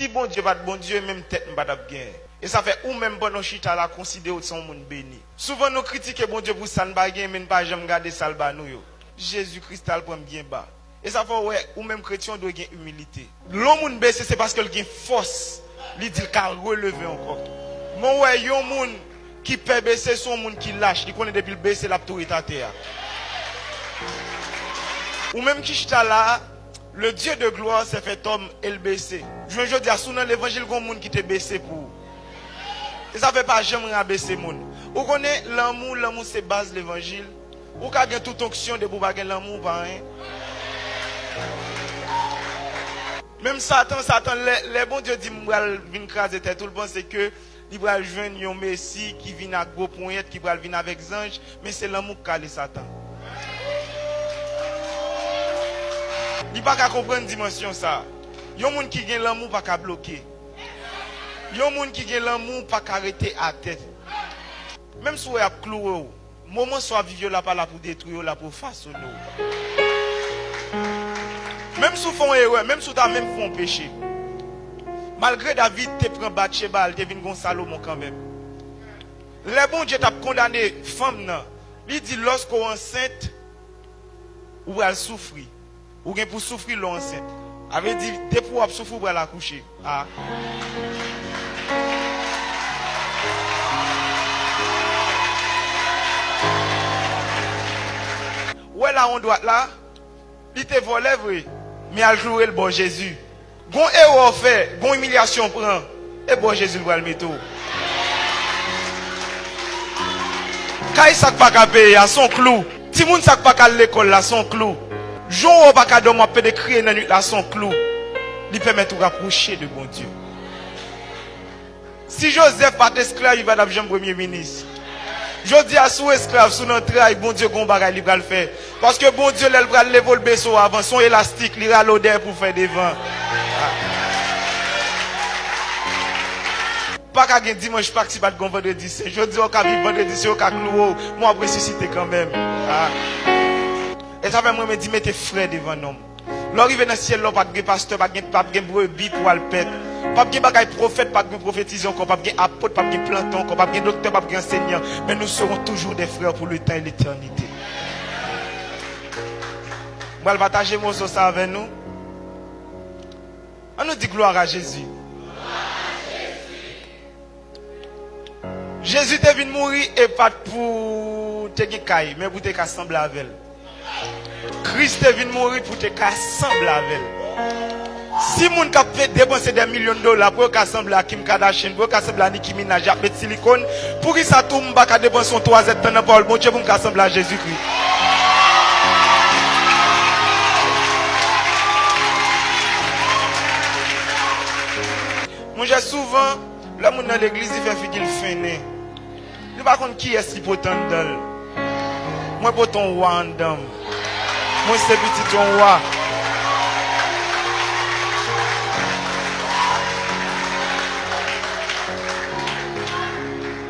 Si bon Dieu pas de bon Dieu, même tête pas bien. Et ça fait ou même bon chita la considérer son monde béni. Souvent nous critiquons bon Dieu pour ça ne pas bien, mais pas jamais garder ça le bas nous yo. Jésus-Christ a le prend bien bas. Et ça fait ouais, ou même chrétien doit avoir humilité. L'homme baissé c'est parce qu'il a force. Il dit qu'il a relevé encore. Mon ouais, yon moun qui peut baisser son monde qui lâche, il connaît depuis le baisser l'autorité à terre. Ou même qui chita là, le Dieu de gloire s'est fait homme et le baisser. Je veux dire, sous l'évangile, il y a des gens qui te baissé pour. Et ça ne fait pas jamais rabaisser les gens. Vous connaissez l'amour, l'amour c'est base de l'évangile. Vous avez toute onction de vous avoir l'amour, pas rien. Même Satan, les bons Dieu disent qu'il vient craser tête. Tout le monde c'est que il va joindre un Messie qui vient à gros points, qui va venir avec les anges. Mais c'est l'amour qui a Satan. Il ne peut pas comprendre une dimension ça. Il y a des gens qui ont l'amour pas bloquer. Il y a des gens qui ont l'amour pas arrêter à tête. Même si vous avez cloué, moment soit vivre là pas là pour détruire là pour façonner. Même si vous font erreur, même si vous avez même fait un péché. Malgré David te prend Bathsheba, te vient gon Salomon quand même. Le bon Dieu t'a condamné femme nan. Il dit lorsqu'on est enceinte ou elle souffre. Ou bien pour souffrir l'enceinte. Avait dit dès pour souffrir pour la coucher. Ah. Ouais là on doit là. Il te volé vrai. Mais elle jouer le bon Jésus. Gon erreur fait, gon humiliation prend. Et bon Jésus va le mettre. Quand ça pas qu'à payer à son clou. Si moun ça pas qu'à l'école là son clou. Jean pas qu'à dormir peut de crier dans la nuit là son clou. Il permet de rapprocher de bon Dieu. Si Joseph pas esclave, il va devenir premier ministre. Je dis à sous esclave, sous notre travail, bon Dieu, gon bagay, il va le faire. Parce que bon Dieu, il va lever le baisseau avant, son élastique, il va l'odeur pour faire des vents. Pas qu'à gagner dimanche, pas que tu vas te vendredi. Je dis au cas vivre vendredi, c'est au cas cloué, moi, je ressusciter quand même. Et ça fait moi me dire, mettez frère devant nous. L'arrivée dans le ciel, pas de pasteur, pas de brebis pour le peuple. Pas de bagaille prophète, pas de prophétiser encore, pas de apôtre, pas de planton encore, pas de docteur, pas de enseignant. Mais nous serons toujours des frères pour le temps et l'éternité. Je vais partager mon ça avec nous. On nous dit gloire à Jésus. Jésus est venu mourir et pas pour te cailler, mais pour te assembler avec elle. Christ est venu mourir pour te assembler avec elle. Si moun ka fait dépenser des millions de dollars pour assembler à Kim Kardashian, pour assembler à Nicki Minaj, à mettre silicone, pour qui ça tombe pas dépenser son 3 Z dans Paul, bon Dieu pour assembler à Jésus-Christ. Moi j'ai souvent, là moun dans l'église il fait qu'il fini. Il pas contre qui est-ce qui peut t'entendre. Moi pour ton roi en dame. Moi c'est petit ton roi.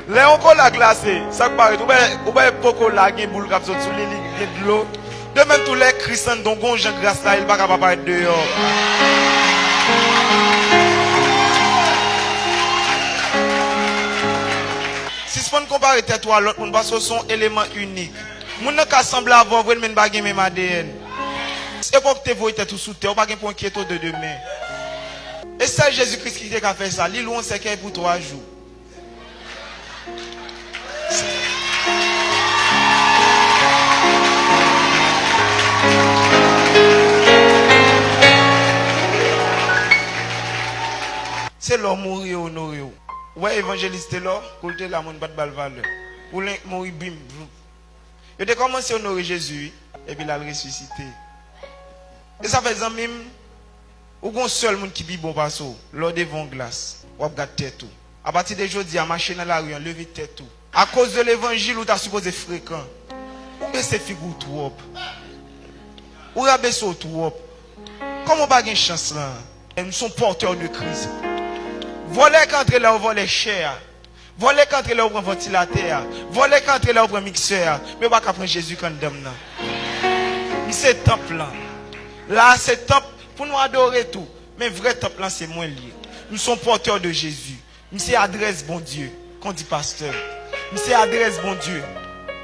Les encore la glacée, ça paraît, ou bien beaucoup la gain boule cap sur les de l'eau. De même tous les chrétiens dont gon Jean grâce là, il pas capable paraître dehors. Si ce qu'on compare tête à l'autre, parce que sont éléments uniques. Moun n'a qu'à sembler avoir vrai men bagay même ADN. C'est pour que tu vois tout sous terre, pas gain pour inquiéter de demain. Et c'est Jésus-Christ qui a fait ça, l'île où on sait qu'il pour 3 jours. C'est l'homme mourir honoré. Ouais, évangéliste là, pour te la monde pas de balle valeur. Pour mourir bim. Il a commencé à honorer Jésus et puis il a ressuscité. Et ça fait des ou un seul monde qui vit bon passo, l'eau devant glace, ou regarde tête tout. À partir de aujourd'hui, à marcher dans la rue, lever tête tout. À cause de l'évangile où tu as supposé fréquent. Ou baisser figure trop. Ou rabaisser trop. Comment pas une chance là? Nous sommes porteurs de Christ. Voler qu'entre là, on vole cher. Voler qu'entre là, on prend ventilateur. Voler qu'entre là, on prend mixeur. Mais pas qu'à prendre Jésus quand dame là. C'est temple là. Là, c'est temple pour nous adorer tout. Mais vrai temple là, c'est moins lié. Nous sommes porteurs de Jésus. Monsieur adresse bon Dieu. Qu'on dit pasteur. Monsieur adresse bon Dieu.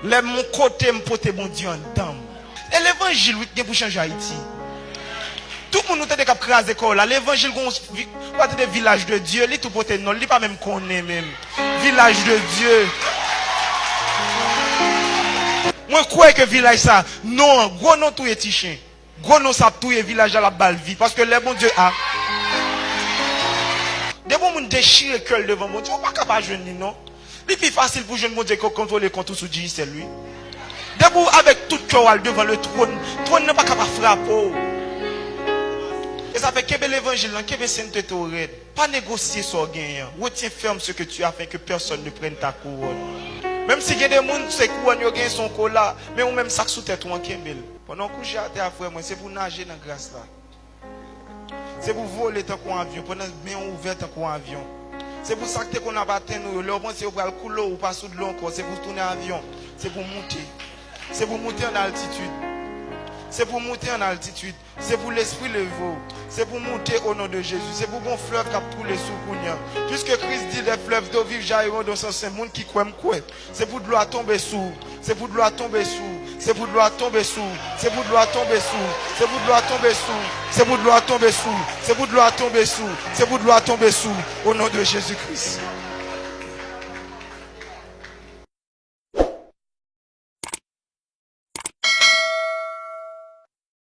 Lève mon côté, me porter bon Dieu en dame. Et l'évangile, oui, pour changer Haïti. Tout le monde nous a crasé là. L'évangile, c'est des villages de Dieu. Il tout porté non, il pas même connaît même. Village de Dieu. Moi, je crois que village ça, non, gros non tout est tichin. Gros non ça tout est village à la balle vie. Parce que le bon Dieu a. Des bons gens déchirent le cœur devant mon Dieu. On n'est pas capable de jeûner, non? C'est plus facile pour jeûner mon Dieu que contrôler contre tout Dieu, c'est lui. Debout avec tout cœur devant le trône. Le trône n'est pas capable de frapper. Et ça fait que l'évangile, que sainteté au raid. Pas négocier sur gain. Retiens ferme ce que tu as afin que personne ne prenne ta couronne. Même si il y a des gens qui ont couronne, son cola, mais ou même sac sous tête ou en kembel. Pendant que j'ai à frère, moi, c'est pour nager dans la grâce là. C'est pour voler tant qu'on avion, pendant bien ouvert tant qu'on avion. C'est pour ça que qu'on a battu nous, le bon c'est pour le couloir ou pas sous de l'eau encore, c'est pour tourner avion, c'est pour monter. C'est pour monter en altitude. C'est pour monter en altitude. C'est pour l'esprit levé. C'est pour monter au nom de Jésus. C'est pour bon fleuve qui a coulé sous Kounia. Puisque Christ dit des fleuves d'eau vive jailliront dans son sein. Monde qui croit me croit. C'est pour de l'eau à tomber sous. C'est pour de l'eau à tomber sous. C'est pour de l'eau à tomber sous. C'est pour de l'eau à tomber sous. C'est pour de l'eau à tomber sous. C'est pour de l'eau à tomber sous. C'est pour de l'eau à tomber sous. C'est pour de l'eau à tomber sous. Au nom de Jésus-Christ.